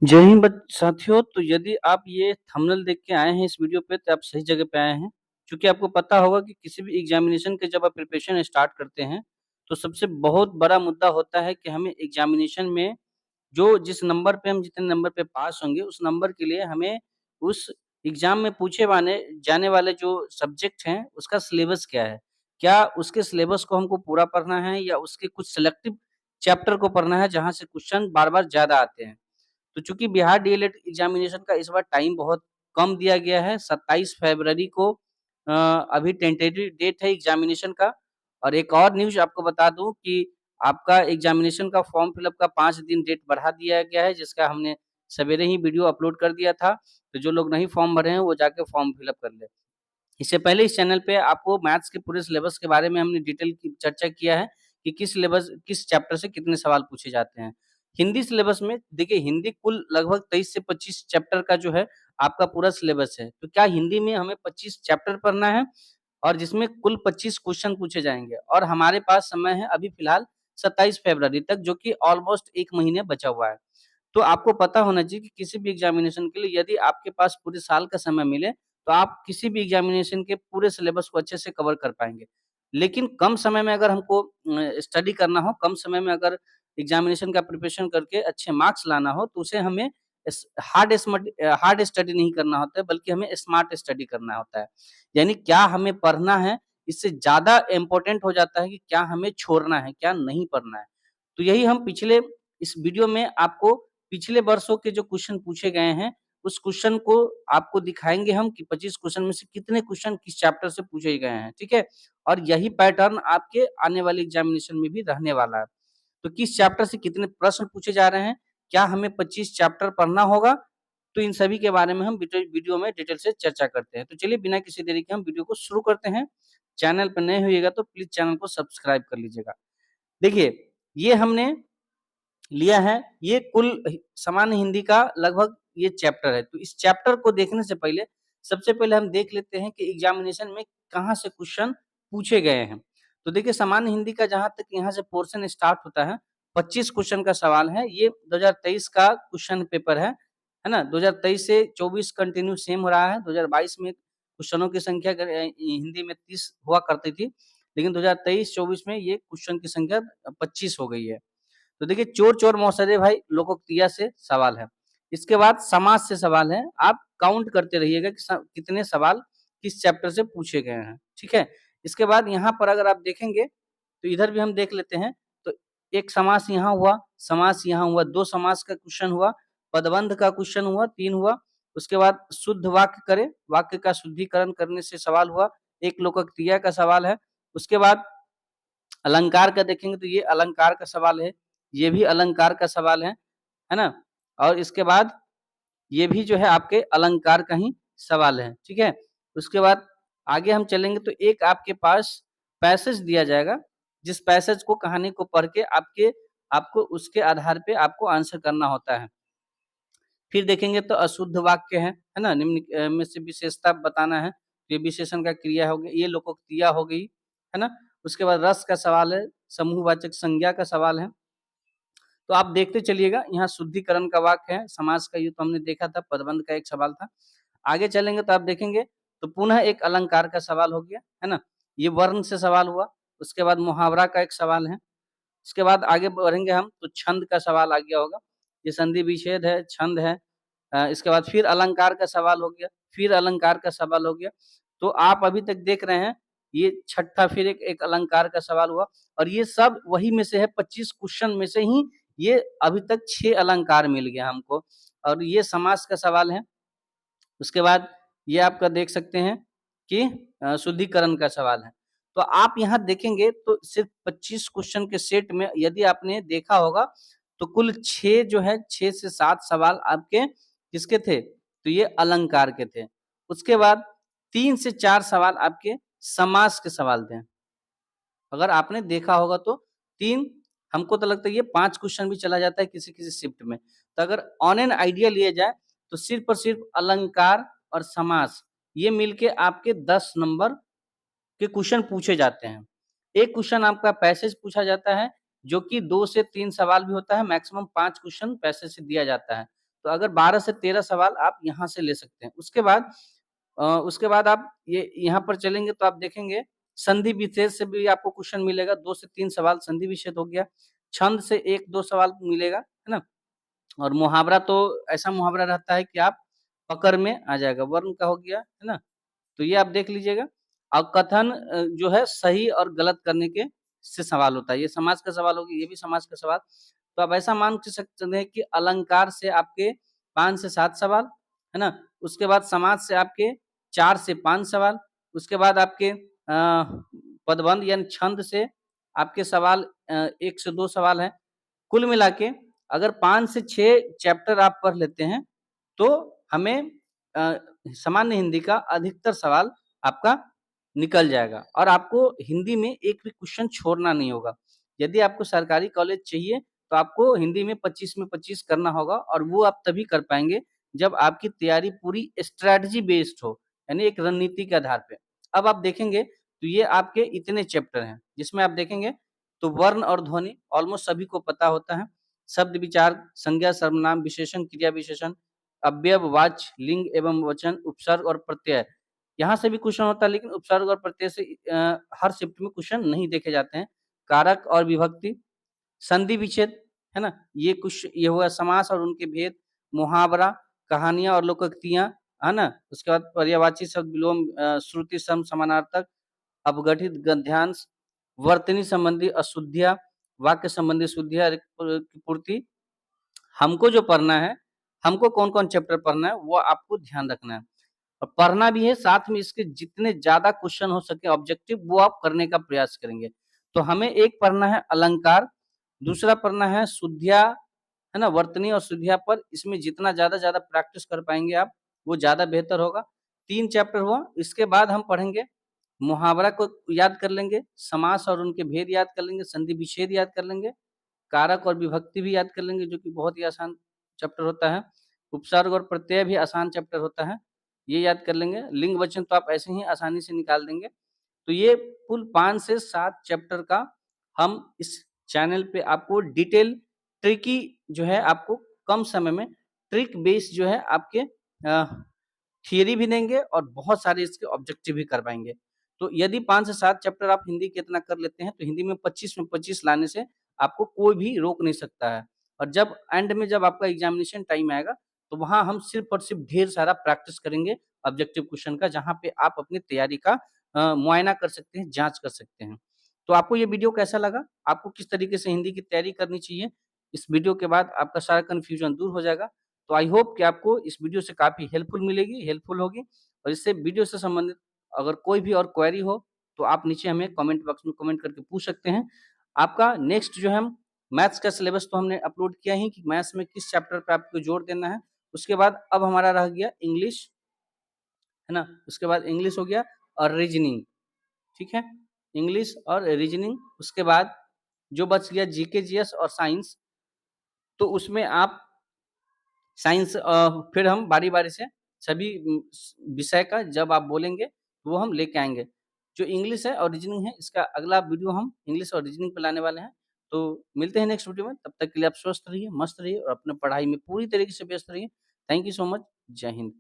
जय हिंद साथियों। तो यदि आप ये थंबनेल देख के आए हैं इस वीडियो पे तो आप सही जगह पे आए हैं। क्योंकि आपको पता होगा कि किसी भी एग्जामिनेशन के जब आप प्रिपरेशन स्टार्ट करते हैं तो सबसे बहुत बड़ा मुद्दा होता है कि हमें एग्जामिनेशन में जो जिस नंबर पे हम जितने नंबर पे पास होंगे उस नंबर के लिए हमें उस एग्जाम में पूछे वाने जाने वाले जो सब्जेक्ट हैं उसका सिलेबस क्या है? क्या उसके सिलेबस को हमको पूरा पढ़ना है या उसके कुछ सिलेक्टिव चैप्टर को पढ़ना है जहाँ से क्वेश्चन बार-बार ज़्यादा आते हैं? तो चूँकि बिहार डीएलएड एग्ज़ामिनेशन का इस बार टाइम बहुत कम दिया गया है, 27 फरवरी को अभी टेंटेटिव डेट है एग्ज़ामिनेशन का। और एक और न्यूज़ आपको बता दूँ कि आपका एग्ज़ामिनेशन का फॉर्म फिल अप का 5 दिन डेट बढ़ा दिया गया है, जिसका हमने सवेरे ही वीडियो अपलोड कर दिया था। तो जो लोग नहीं फॉर्म भरे हैं, वो जाके फॉर्म फिल अप कर लें। इससे पहले इस चैनल पे आपको मैथ्स के पूरे सिलेबस के बारे में हमने डिटेल की चर्चा किया है कि किस चैप्टर से कितने सवाल पूछे जाते हैं। हिंदी सिलेबस में देखिए हिंदी कुल लगभग 23 से 25 चैप्टर का जो है आपका पूरा सिलेबस है। तो क्या हिंदी में हमें 25 चैप्टर पढ़ना है और जिसमें कुल 25 क्वेश्चन पूछे जाएँगे और हमारे पास समय है अभी फ़िलहाल 27 फरवरी तक जो कि ऑलमोस्ट 1 महीने बचा हुआ है। तो आपको पता होना चाहिए कि किसी भी एग्ज़ामिनेशन के लिए यदि आपके पास पूरे साल का समय मिले, तो आप किसी भी एग्ज़ामिनेशन के पूरे सिलेबस को अच्छे से कवर कर पाएँगे। लेकिन कम समय में अगर हमको स्टडी करना हो, कम समय में अगर एग्ज़ामिनेशन का प्रिपरेशन करके अच्छे मार्क्स लाना हो, तो उसे हमें हार्ड स्टडी नहीं करना होता है, बल्कि हमें स्मार्ट स्टडी करना होता है। यानी क्या हमें पढ़ना है, इससे ज़्यादा इम्पोर्टेंट हो जाता है कि क्या हमें छोड़ना है, क्या नहीं पढ़ना है। तो यही हम पिछले इस वीडियो में आपको पिछले वर्षों के जो क्वेश्चन पूछे गए हैं, उस क्वेश्चन को आपको दिखाएँगे हम कि 25 क्वेश्चन में से कितने क्वेश्चन किस चैप्टर से पूछे गए हैं, ठीक है? और यही पैटर्न आपके आने वाले एग्ज़ामिनेशन में भी रहने वाला है। तो किस चैप्टर से कितने प्रश्न पूछे जा रहे हैं? क्या हमें 25 चैप्टर पढ़ना होगा? तो इन सभी के बारे में हम वीडियो में डिटेल से चर्चा करते हैं। तो चलिए बिना किसी देरी के हम वीडियो को शुरू करते हैं। चैनल पर नए होइएगा तो प्लीज़ चैनल को सब्सक्राइब कर लीजिएगा। देखिए, ये हमने लिया है, ये कुल सामान्य हिंदी का लगभग ये चैप्टर है। तो इस चैप्टर को देखने से पहले सबसे पहले हम देख लेते हैं कि एग्ज़ामिनेशन में कहाँ से क्वेश्चन पूछे गए हैं। तो देखिए सामान्य हिंदी का जहाँ तक यहाँ से पोर्शन स्टार्ट होता है, 25 क्वेश्चन का सवाल है। ये 2023 का क्वेश्चन पेपर है ना? 2023 से 24 कंटिन्यू सेम हो रहा है। 2022 में क्वेश्चनों की संख्या हिंदी में 30 हुआ करती थी, लेकिन 2023-24 में ये क्वेश्चन की संख्या 25 हो गई है। तो देखिए चोर-चोर मौसरे भाई लोकोक्तिया से सवाल है। इसके बाद समास से सवाल है। आप काउंट करते रहिएगा कि कितने सवाल किस चैप्टर से पूछे गए हैं, ठीक है? इसके बाद यहाँ पर अगर आप देखेंगे, तो इधर भी हम देख लेते हैं। तो एक समास यहाँ हुआ, समास यहाँ हुआ, 2 समास का क्वेश्चन हुआ, पदबंध का क्वेश्चन हुआ, 3 हुआ। उसके बाद शुद्ध वाक्य करें, वाक्य का शुद्धिकरण करने से सवाल हुआ, एक लोकोक्तिया का सवाल है। उसके बाद अलंकार का देखेंगे तो ये अलंकार का सवाल है, ये भी अलंकार का सवाल है ना? और इसके बाद ये भी जो है आपके अलंकार का ही सवाल है, ठीक है? उसके बाद आगे हम चलेंगे तो एक आपके पास पैसेज दिया जाएगा, जिस पैसेज को कहानी को पढ़ के आपको उसके आधार पे आपको आंसर करना होता है। फिर देखेंगे तो अशुद्ध वाक्य है ना? निम्न में से विशेषता बताना है, ये विशेषण का क्रिया हो गई, ये लोकोक्तिया हो गई, है ना? उसके बाद रस का सवाल है, समूहवाचक संज्ञा का सवाल है। तो आप देखते चलिएगा, यहाँ शुद्धिकरण का वाक्य है, समास का ये तो हमने देखा था, पदबंध का एक सवाल था। आगे चलेंगे तो आप देखेंगे, तो पुनः एक अलंकार का सवाल हो गया, है ना? ये वर्ण से सवाल हुआ, उसके बाद मुहावरा का एक सवाल है। उसके बाद आगे बढ़ेंगे हम, तो छंद का सवाल आ गया होगा। ये संधि विच्छेद है, छंद है। इसके बाद फिर अलंकार का सवाल हो गया, फिर अलंकार का सवाल हो गया। तो आप अभी तक देख रहे हैं, ये छठा फिर एक एक अलंकार का सवाल हुआ और ये सब वही में से है 25 क्वेश्चन में से ही ये अभी तक 6 अलंकार मिल गया हमको और ये समास का सवाल है। उसके बाद ये आपका देख सकते हैं कि शुद्धिकरण का सवाल है। तो आप यहाँ देखेंगे तो सिर्फ 25 क्वेश्चन के सेट में यदि आपने देखा होगा तो कुल 6 जो है 6 से 7 सवाल आपके किसके थे? तो ये अलंकार के थे। उसके बाद 3 से 4 सवाल आपके समास के सवाल थे। अगर आपने देखा होगा तो 3 हमको तो लगता है ये 5 क्वेश्चन भी चला जाता है किसी-किसी शिफ्ट में। तो अगर ऑन एन आइडिया लिया जाए तो सिर्फ़ और सिर्फ़ अलंकार और समास ये मिलके आपके 10 नंबर के क्वेश्चन पूछे जाते हैं। एक क्वेश्चन आपका पैसेज पूछा जाता है जो कि 2 से 3 सवाल भी होता है, मैक्सिमम 5 क्वेश्चन पैसेज से दिया जाता है। तो अगर 12 से 13 सवाल आप यहाँ से ले सकते हैं। उसके बाद आप ये यहाँ पर चलेंगे तो आप देखेंगे संधि विच्छेद से भी आपको क्वेश्चन मिलेगा, 2 से 3 सवाल संधि विच्छेद हो गया। छंद से 1-2 सवाल मिलेगा, है ना? और मुहावरा तो ऐसा मुहावरा रहता है कि आप पकड़ में आ जाएगा। वर्ण का हो गया, है ना? तो ये आप देख लीजिएगा। और कथन जो है सही और गलत करने के से सवाल होता है। ये समाज का सवाल हो गया, ये भी समाज का सवाल। तो आप ऐसा मान के सकते हैं कि अलंकार से आपके 5 से 7 सवाल, है ना? उसके बाद समाज से आपके 4 से 5 सवाल, उसके बाद आपके पदबंध यानी छंद से आपके सवाल 1 से 2 सवाल हैं। कुल मिला के अगर 5 से 6 चैप्टर आप पढ़ लेते हैं, तो हमें अ, सामान्य हिंदी का अधिकतर सवाल आपका निकल जाएगा और आपको हिंदी में एक भी क्वेश्चन छोड़ना नहीं होगा। यदि आपको सरकारी कॉलेज चाहिए, तो आपको हिंदी में 25 में 25 करना होगा और वो आप तभी कर पाएँगे, जब आपकी तैयारी पूरी स्ट्रैटेजी बेस्ड हो, यानी एक रणनीति के आधार पे। अब आप देखेंगे, तो ये आपके इतने चैप्टर हैं, जिसमें आप देखेंगे तो वर्ण और ध्वनि ऑलमोस्ट सभी को पता होता है। शब्द विचार, संज्ञा, सर्वनाम, विशेषण, क्रिया विशेषण, अव्यय, वाच्य, लिंग एवं वचन, उपसर्ग और प्रत्यय। यहाँ से भी क्वेश्चन होता है लेकिन उपसर्ग और प्रत्यय से हर शिफ्ट में क्वेश्चन नहीं देखे जाते हैं। कारक और विभक्ति, संधि विच्छेद, है ना? ये हुआ समास और उनके भेद, मुहावरा, कहानियाँ और लोकोक्तियाँ, है ना? उसके बाद पर्यायवाची शब्द, विलोम, श्रुति, सम, समानार्थक, अपघटित गद्यांश, वर्तनी संबंधी अशुद्धियाँ, वाक्य संबंधी शुद्धियाँ, की पूर्ति। हमको जो पढ़ना है, हमको कौन-कौन चैप्टर पढ़ना है, वो आपको ध्यान रखना है। और पढ़ना भी है, साथ में इसके जितने ज़्यादा क्वेश्चन हो सके ऑब्जेक्टिव, वो आप करने का प्रयास करेंगे। तो हमें एक पढ़ना है अलंकार, दूसरा पढ़ना है शुद्धियाँ, है ना? वर्तनी और शुद्धियाँ पर इसमें जितना ज़्यादा प्रैक्टिस कर पाएँगे आप, वो ज़्यादा बेहतर होगा। 3 चैप्टर हुआ, इसके बाद हम पढ़ेंगे मुहावरा को याद कर लेंगे, समास और उनके भेद याद कर लेंगे, संधि विच्छेद याद कर लेंगे, कारक और विभक्ति भी याद कर लेंगे जो कि बहुत ही आसान चैप्टर होता है। उपसर्ग और प्रत्यय भी आसान चैप्टर होता है, ये याद कर लेंगे। लिंग वचन तो आप ऐसे ही आसानी से निकाल देंगे। तो ये कुल 5 से 7 चैप्टर का हम इस चैनल पे आपको डिटेल ट्रिकी जो है आपको कम समय में ट्रिक बेस्ड जो है आपके थियरी भी देंगे और बहुत सारे इसके ऑब्जेक्टिव भी करवाएँगे। तो यदि 5 से 7 चैप्टर आप हिंदी के इतना कर लेते हैं, तो हिंदी में 25 में 25 लाने से आपको कोई भी रोक नहीं सकता है। और जब एंड में जब आपका एग्ज़ामिनेशन टाइम आएगा, तो वहाँ हम सिर्फ़ और सिर्फ़ ढेर सारा प्रैक्टिस करेंगे ऑब्जेक्टिव क्वेश्चन का, जहाँ पे आप अपनी तैयारी का मुआयना कर सकते हैं, जाँच कर सकते हैं। तो आपको ये वीडियो कैसा लगा? आपको किस तरीके से हिंदी की तैयारी करनी चाहिए? इस वीडियो के बाद आपका सारा कन्फ्यूज़न दूर हो जाएगा। तो आई होप कि आपको इस वीडियो से काफ़ी हेल्पफुल होगी और इससे वीडियो से संबंधित अगर कोई भी और क्वेरी हो, तो आप नीचे हमें कमेंट बॉक्स में कमेंट करके पूछ सकते हैं। आपका नेक्स्ट जो है मैथ्स का सिलेबस तो हमने अपलोड किया ही कि मैथ्स में किस चैप्टर पे आपको जोर देना है। उसके बाद अब हमारा रह गया इंग्लिश, है ना? उसके बाद इंग्लिश हो गया और रीजनिंग, ठीक है? इंग्लिश और रीजनिंग, उसके बाद जो बच गया जीके, जीएस और साइंस, तो उसमें आप साइंस फिर हम बारी-बारी से सभी विषय का जब आप बोलेंगे, वो हम लेके आएँगे। जो इंग्लिश है और रीजनिंग है, इसका अगला वीडियो हम इंग्लिश और रीजनिंग पे लाने वाले हैं। तो मिलते हैं नेक्स्ट वीडियो में, तब तक के लिए आप स्वस्थ रहिए, मस्त रहिए और अपने पढ़ाई में पूरी तरीके से व्यस्त रहिए। Thank you so much. जय हिंद।